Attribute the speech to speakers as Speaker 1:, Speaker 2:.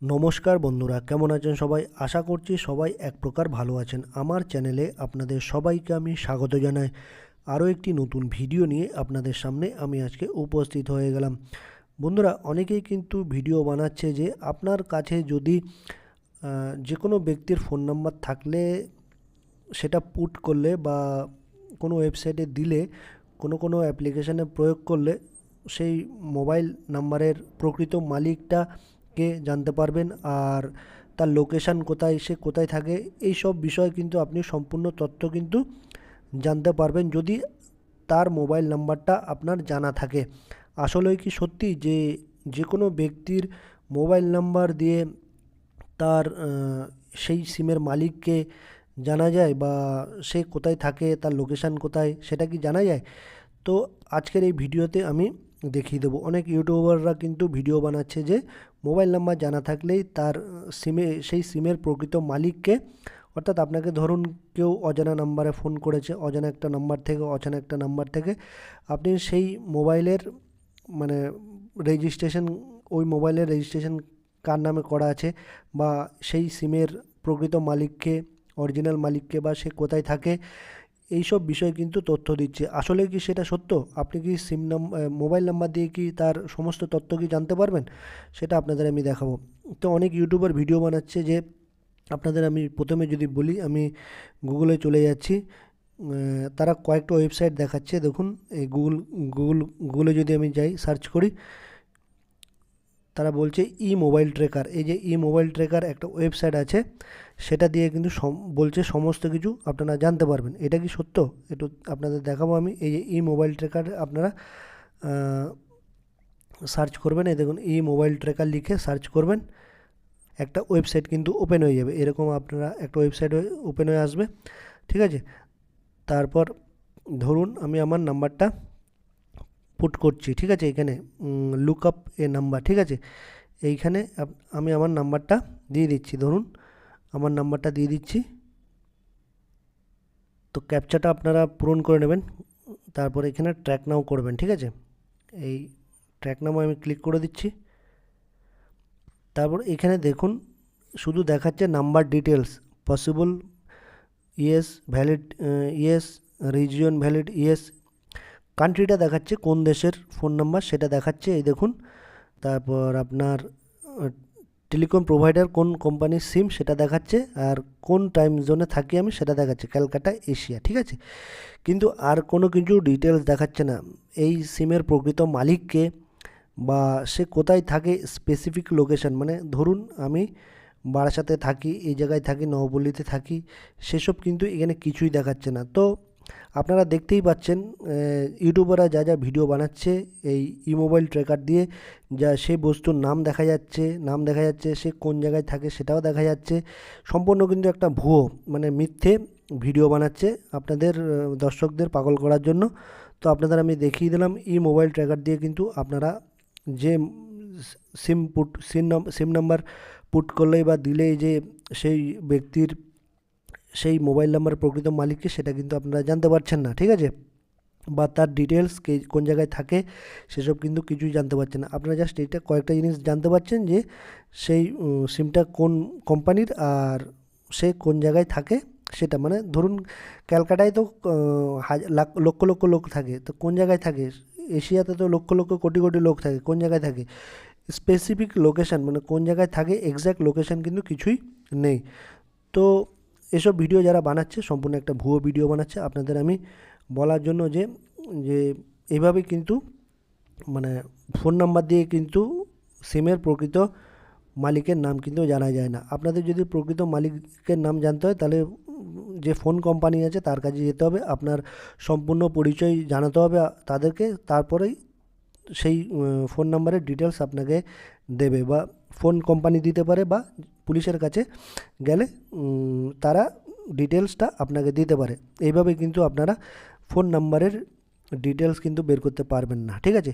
Speaker 1: নমস্কার বন্ধুরা, কেমন আছেন সবাই? আশা করছি সবাই এক প্রকার ভালো আছেন। আমার চ্যানেলে আপনাদের সবাইকে আমি স্বাগত জানাই। আরও একটি নতুন ভিডিও নিয়ে আপনাদের সামনে আমি আজকে উপস্থিত হয়ে গেলাম। বন্ধুরা, অনেকেই কিন্তু ভিডিও বানাচ্ছে যে আপনার কাছে যদি যে কোনো ব্যক্তির ফোন নাম্বার থাকলে সেটা পুট করলে বা কোনো ওয়েবসাইটে দিলে, কোনো অ্যাপ্লিকেশানে প্রয়োগ করলে সেই মোবাইল নাম্বারের প্রকৃত মালিকটা কে জানতে পারবেন, আর তার লোকেশান কোথায়, সে কোথায় থাকে, এই সব বিষয়ে কিন্তু আপনি সম্পূর্ণ তথ্য কিন্তু জানতে পারবেন যদি তার মোবাইল নাম্বারটা আপনার জানা থাকে। আসলেই কি সত্যি যে যে কোনো ব্যক্তির মোবাইল নাম্বার দিয়ে তার সেই সিমের মালিককে জানা যায়, বা সে কোথায় থাকে, তার লোকেশান কোথায়, সেটা কি জানা যায়? তো আজকের এই ভিডিওতে আমি দেখিয়ে দেবো। অনেক ইউটিউবাররা কিন্তু ভিডিও বানাচ্ছে যে মোবাইল নাম্বার জানা থাকলেই তার সেই সিমের প্রকৃত মালিককে, অর্থাৎ আপনাকে ধরুন কেউ অজানা নাম্বারে ফোন করেছে, অজানা একটা নাম্বার থেকে, অজানা একটা নাম্বার থেকে, আপনি সেই মোবাইলের মানে রেজিস্ট্রেশন, ওই মোবাইলের রেজিস্ট্রেশন কার নামে করা আছে, বা সেই সিমের প্রকৃত মালিককে, অরিজিনাল মালিককে, বা সে কোথায় থাকে, এইসব বিষয়ে কিন্তু তথ্য দিচ্ছে। আসলে কি সেটা সত্য? আপনি কি মোবাইল নাম্বার দিয়ে কি তার সমস্ত তথ্য কি জানতে পারবেন? সেটা আপনাদের আমি দেখাবো। তো অনেক ইউটিউবার ভিডিও বানাচ্ছে যে আপনাদের আমি প্রথমে যদি বলি, আমি গুগলে চলে যাচ্ছি। তারা কয়েকটা ওয়েবসাইট দেখাচ্ছে। দেখুন, এই গুগলে যদি আমি যাই, সার্চ করি, তারা বলছে ই মোবাইল ট্রেকার। এই যে ই মোবাইল ট্রেকার একটা ওয়েবসাইট আছে, সেটা দিয়ে কিন্তু বলছে সমস্ত কিছু আপনারা জানতে পারবেন। এটা কি সত্য? একটু আপনাদের দেখাবো আমি। এই যে ই মোবাইল ট্রেকার আপনারা সার্চ করবেন। এই দেখুন, ই মোবাইল ট্রেকার লিখে সার্চ করবেন, একটা ওয়েবসাইট কিন্তু ওপেন হয়ে যাবে। এরকম আপনারা একটা ওয়েবসাইট ওপেন হয়ে আসবে, ঠিক আছে? তারপর ধরুন আমি আমার নাম্বারটা পুট করছি, ঠিক আছে? এখানে লুক আপ এ নাম্বার, ঠিক আছে? এইখানে আমি আমার নাম্বারটা দিয়ে দিচ্ছি। ধরুন আমার নাম্বারটা দিয়ে দিচ্ছি। তো ক্যাপচাটা আপনারা পূরণ করে নেবেন। তারপর এখানে ট্র্যাক নাও করবেন, ঠিক আছে? এই ট্র্যাক নাও আমি ক্লিক করে দিচ্ছি। তারপর এখানে দেখুন, শুধু দেখাচ্ছে number details, possible yes, valid yes, region valid yes, কান্ট্রিটা দেখাচ্ছে কোন দেশের ফোন নাম্বার সেটা দেখাচ্ছে, এই দেখুন। তারপর আপনার টেলিকম প্রোভাইডার কোন কোম্পানির সিম সেটা দেখাচ্ছে, আর কোন টাইম জোনে থাকি আমি সেটা দেখাচ্ছে, ক্যালকাটা, এশিয়া, ঠিক আছে? কিন্তু আর কোনো কিছু ডিটেলস দেখাচ্ছে না। এই সিমের প্রকৃত মালিককে, বা সে কোথায় থাকে, স্পেসিফিক লোকেশন, মানে ধরুন আমি বারাসাতে থাকি, এই জায়গায় থাকি, নবপল্লীতে থাকি, সেসব কিন্তু এখানে কিছুই দেখাচ্ছে না। তো আপনারা দেখতেই পাচ্ছেন ইউটিউবাররা যা যা ভিডিও বানাচ্ছে এই মোবাইল ট্র্যাকার দিয়ে, যা সেই বস্তুর নাম দেখা যাচ্ছে, সে কোন জায়গায় থাকে সেটাও দেখা যাচ্ছে। সম্পূর্ণ কিন্তু একটা ভুয়ো, মানে মিথ্যে ভিডিও বানাচ্ছে আপনাদের দর্শকদের পাগল করার জন্য। তো আপনাদের আমি দেখিয়ে দিলাম, মোবাইল ট্র্যাকার দিয়ে কিন্তু আপনারা যে সিম নাম্বার পুট করলেই বা দিলেই যে সেই ব্যক্তির সেই মোবাইল নাম্বারের প্রকৃত মালিককে, সেটা কিন্তু আপনারা জানতে পারছেন না, ঠিক আছে? বা তার ডিটেলস কে কোন জায়গায় থাকে সেসব কিন্তু কিছুই জানতে পারছেন না। আপনারা জাস্ট এইটা কয়েকটা জিনিস জানতে পারছেন যে সেই সিমটা কোন কোম্পানির, আর সে কোন জায়গায় থাকে সেটা। মানে ধরুন ক্যালকাটায় তো লক্ষ লক্ষ লোক থাকে, তো কোন জায়গায় থাকে? এশিয়াতে তো লক্ষ লক্ষ কোটি কোটি লোক থাকে, কোন জায়গায় থাকে? স্পেসিফিক লোকেশান, মানে কোন জায়গায় থাকে এক্স্যাক্ট লোকেশান কিন্তু কিছুই নেই। তো এসব ভিডিও যারা বানাচ্ছে সম্পূর্ণ একটা ভুয়ো ভিডিও বানাচ্ছে। আপনাদের আমি বলার জন্য যে যে এইভাবে কিন্তু মানে ফোন নাম্বার দিয়ে কিন্তু সিমের প্রকৃত মালিকের নাম কিন্তু জানা যায় না। আপনাদের যদি প্রকৃত মালিকের নাম জানতে হয়, তাহলে যে ফোন কোম্পানি আছে তার কাছে যেতে হবে, আপনার সম্পূর্ণ পরিচয় জানাতে হবে তাদেরকে, তারপরেই সেই ফোন নাম্বারের ডিটেলস আপনাকে দেবে, বা ফোন কোম্পানি দিতে পারে, বা পুলিশের কাছে গেলে তারা ডিটেলসটা আপনাকে দিতে পারে। এইভাবে কিন্তু আপনারা ফোন নাম্বারের ডিটেলস কিন্তু বের করতে পারবেন না, ঠিক আছে?